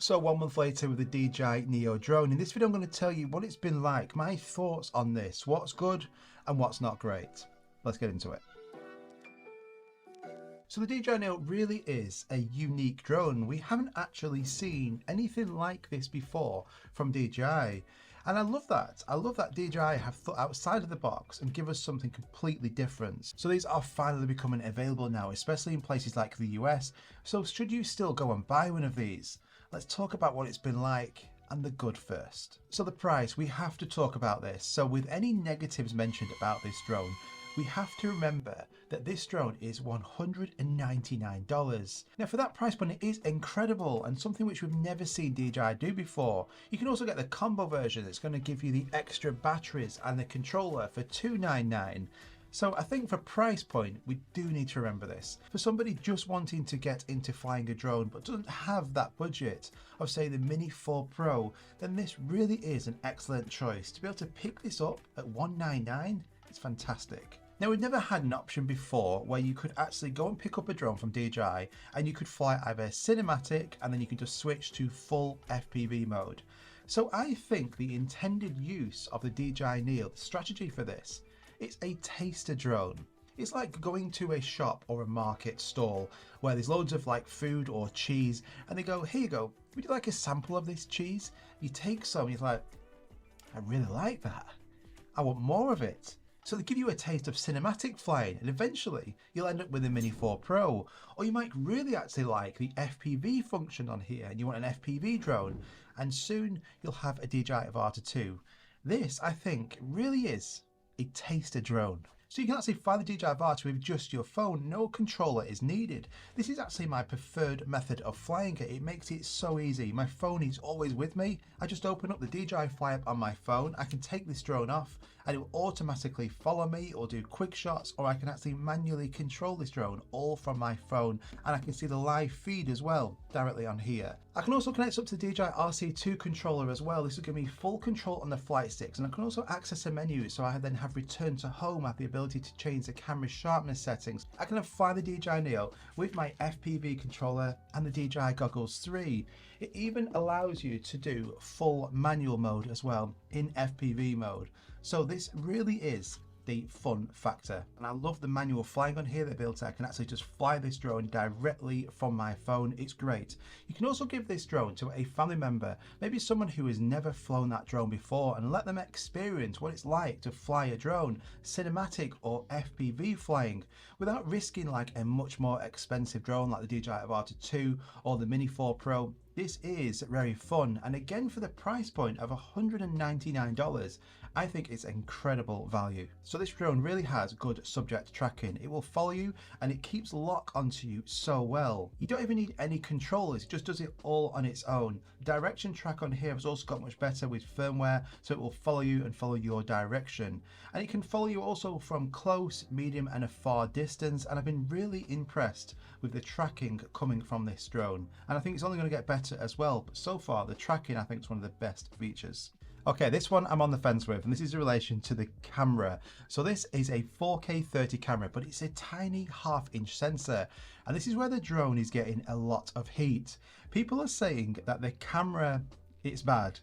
So 1 month later with the DJI Neo drone. In this video I'm going to tell you what it's been like, my thoughts on this, what's good and what's not great. Let's get into it. So the DJI Neo really is a unique drone. We haven't actually seen anything like this before from DJI. And I love that. I love that DJI have thought outside of the box and give us something completely different. So these are finally becoming available now, especially in places like the US. So should you still go and buy one of these? Let's talk about what it's been like and the good first. So the price, we have to talk about this. So with any negatives mentioned about this drone, we have to remember that this drone is $199. Now for that price point, it is incredible and something which we've never seen DJI do before. You can also get the combo version that's going to give you the extra batteries and the controller for $299. So I think for price point, we do need to remember this. For somebody just wanting to get into flying a drone but doesn't have that budget of say the Mini 4 Pro, then this really is an excellent choice. To be able to pick this up at $199, it's fantastic. Now we've never had an option before where you could actually go and pick up a drone from DJI and you could fly either cinematic and then you could just switch to full FPV mode. So I think the intended use of the DJI Neo, the strategy for this, it's a taster drone. It's like going to a shop or a market stall where there's loads of like food or cheese and they go, here you go, would you like a sample of this cheese? You take some and you're like, I really like that. I want more of it. So they give you a taste of cinematic flying and eventually you'll end up with a Mini 4 Pro. Or you might really actually like the FPV function on here and you want an FPV drone and soon you'll have a DJI Avata 2. This, I think, really is a taster drone. So you can actually fly the DJI Avata with just your phone, no controller is needed. This is actually my preferred method of flying it. It makes it so easy. My phone is always with me. I just open up the DJI Fly app on my phone. I can take this drone off and it will automatically follow me or do quick shots, or I can actually manually control this drone all from my phone, and I can see the live feed as well directly on here. I can also connect up to the DJI RC2 controller as well. This will give me full control on the flight sticks, and I can also access a menu, so I then have return to home. I have the ability to change the camera sharpness settings. I can fly the DJI Neo with my FPV controller and the DJI Goggles 3. It even allows you to do full manual mode as well in FPV mode. So this really is the fun factor, and I love the manual flying on here. The ability I can actually just fly this drone directly from my phone. It's great. You can also give this drone to a family member, maybe someone who has never flown that drone before, and let them experience what it's like to fly a drone, cinematic or FPV flying, without risking like a much more expensive drone like the DJI Avata 2 or the Mini 4 Pro. This is very fun, and again for the price point of $199, I think it's incredible value. So this drone really has good subject tracking. It will follow you and it keeps lock onto you so well. You don't even need any controllers, it just does it all on its own. Direction track on here has also got much better with firmware, so it will follow you and follow your direction. And it can follow you also from close, medium and a far distance, and I've been really impressed with the tracking coming from this drone. And I think it's only going to get better as well, but so far the tracking I think is one of the best features. Okay, this one I'm on the fence with, and this is in relation to the camera. So this is a 4K 30 camera, but it's a tiny 1/2-inch sensor, and this is where the drone is getting a lot of heat. People are saying that the camera, it's bad.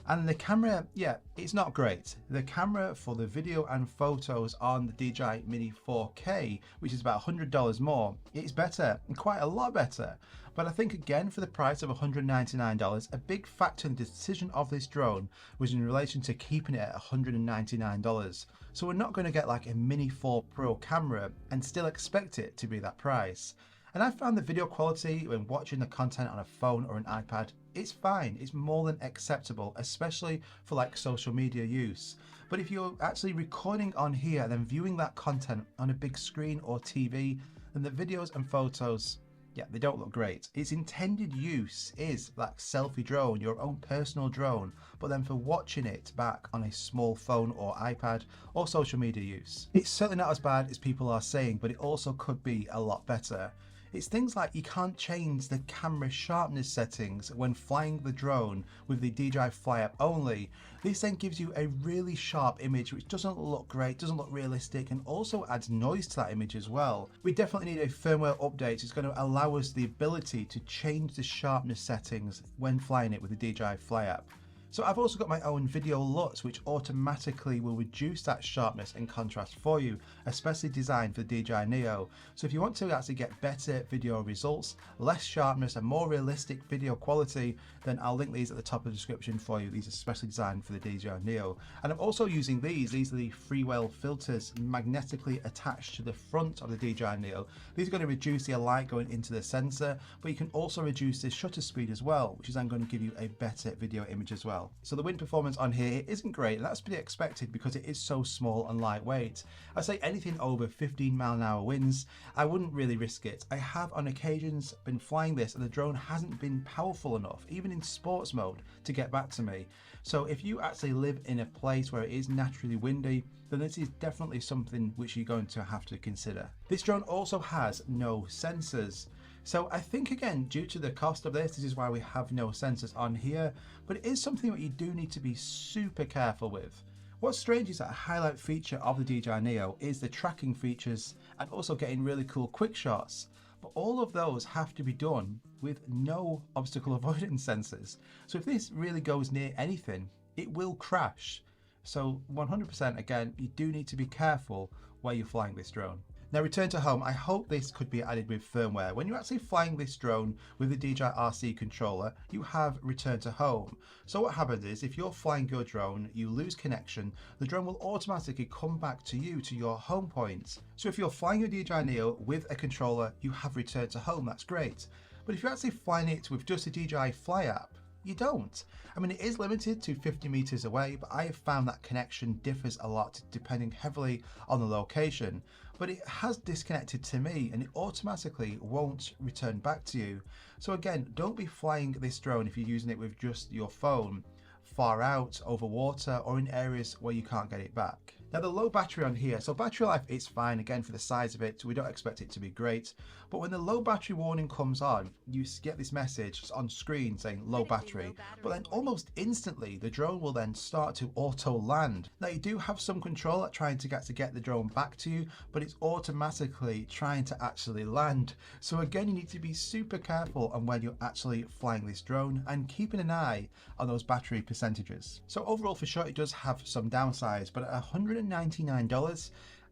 And the camera, yeah, it's not great. The camera for the video and photos on the DJI Mini 4K, which is about $100 more, it's better, and quite a lot better. But I think again, for the price of $199, a big factor in the decision of this drone was in relation to keeping it at $199. So we're not going to get like a Mini 4 Pro camera and still expect it to be that price. And I found the video quality when watching the content on a phone or an iPad, it's fine, it's more than acceptable, especially for like social media use. But if you're actually recording on here and then viewing that content on a big screen or TV, then the videos and photos, yeah, they don't look great. Its intended use is like selfie drone, your own personal drone, but then for watching it back on a small phone or iPad or social media use. It's certainly not as bad as people are saying, but it also could be a lot better. It's things like you can't change the camera sharpness settings when flying the drone with the DJI Fly app only. This then gives you a really sharp image which doesn't look great, doesn't look realistic, and also adds noise to that image as well. We definitely need a firmware update. It's going to allow us the ability to change the sharpness settings when flying it with the DJI Fly app. So I've also got my own video LUTs which automatically will reduce that sharpness and contrast for you, especially designed for the DJI Neo. So if you want to actually get better video results, less sharpness and more realistic video quality, then I'll link these at the top of the description for you. These are specially designed for the DJI Neo. And I'm also using these are the freewheel filters magnetically attached to the front of the DJI Neo. These are going to reduce the light going into the sensor, but you can also reduce the shutter speed as well, which is then going to give you a better video image as well. So the wind performance on here isn't great, and that's to be expected because it is so small and lightweight. I'd say anything over 15-mile-an-hour winds, I wouldn't really risk it. I have on occasions been flying this and the drone hasn't been powerful enough, even in sports mode, to get back to me. So if you actually live in a place where it is naturally windy, then this is definitely something which you're going to have to consider. This drone also has no sensors. So I think, again, due to the cost of this is why we have no sensors on here, but it is something that you do need to be super careful with. What's strange is that a highlight feature of the DJI Neo is the tracking features and also getting really cool quick shots. But all of those have to be done with no obstacle avoidance sensors. So if this really goes near anything, it will crash. So 100% again, you do need to be careful where you're flying this drone. Now, return to home, I hope this could be added with firmware. When you're actually flying this drone with the DJI RC controller, you have return to home. So what happens is, if you're flying your drone, you lose connection, the drone will automatically come back to you, to your home point. So if you're flying your DJI Neo with a controller, you have return to home, that's great. But if you're actually flying it with just a DJI Fly app, you don't. I mean, it is limited to 50 meters away, but I have found that connection differs a lot depending heavily on the location. But it has disconnected to me and it automatically won't return back to you. So again, don't be flying this drone if you're using it with just your phone far out, over water, or in areas where you can't get it back. Now, the low battery on here, so battery life is fine, again, for the size of it, we don't expect it to be great, but when the low battery warning comes on, you get this message on screen saying low battery, but then almost instantly the drone will then start to auto land. Now, you do have some control at trying to get the drone back to you, but it's automatically trying to actually land. So again, you need to be super careful on when you're actually flying this drone and keeping an eye on those battery percentages. So overall, for sure, it does have some downsides, but at $199,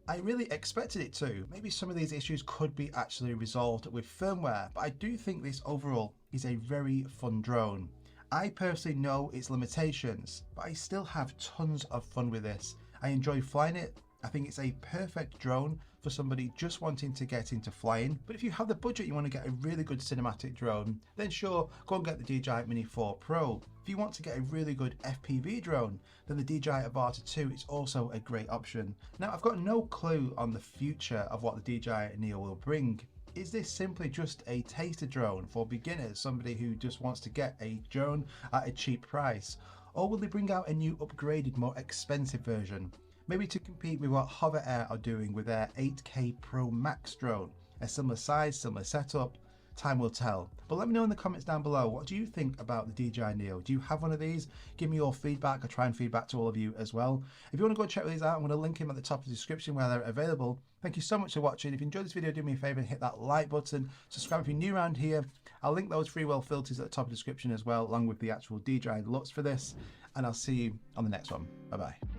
I really expected it to. Maybe some of these issues could be actually resolved with firmware, but I do think this overall is a very fun drone. I personally know its limitations, but I still have tons of fun with this. I enjoy flying it. I think it's a perfect drone for somebody just wanting to get into flying. But if you have the budget, you want to get a really good cinematic drone, then sure, go and get the DJI Mini 4 Pro. If you want to get a really good FPV drone, then the DJI Avata 2 is also a great option. Now, I've got no clue on the future of what the DJI Neo will bring. Is this simply just a taster drone for beginners, somebody who just wants to get a drone at a cheap price? Or will they bring out a new upgraded, more expensive version? Maybe to compete with what Hover Air are doing with their 8K Pro Max drone. A similar size, similar setup, time will tell. But let me know in the comments down below, what do you think about the DJI Neo? Do you have one of these? Give me your feedback. I try and feedback to all of you as well. If you want to go check these out, I'm going to link them at the top of the description where they're available. Thank you so much for watching. If you enjoyed this video, do me a favor and hit that like button. Subscribe if you're new around here. I'll link those freewheel filters at the top of the description as well, along with the actual DJI LUTs for this. And I'll see you on the next one. Bye-bye.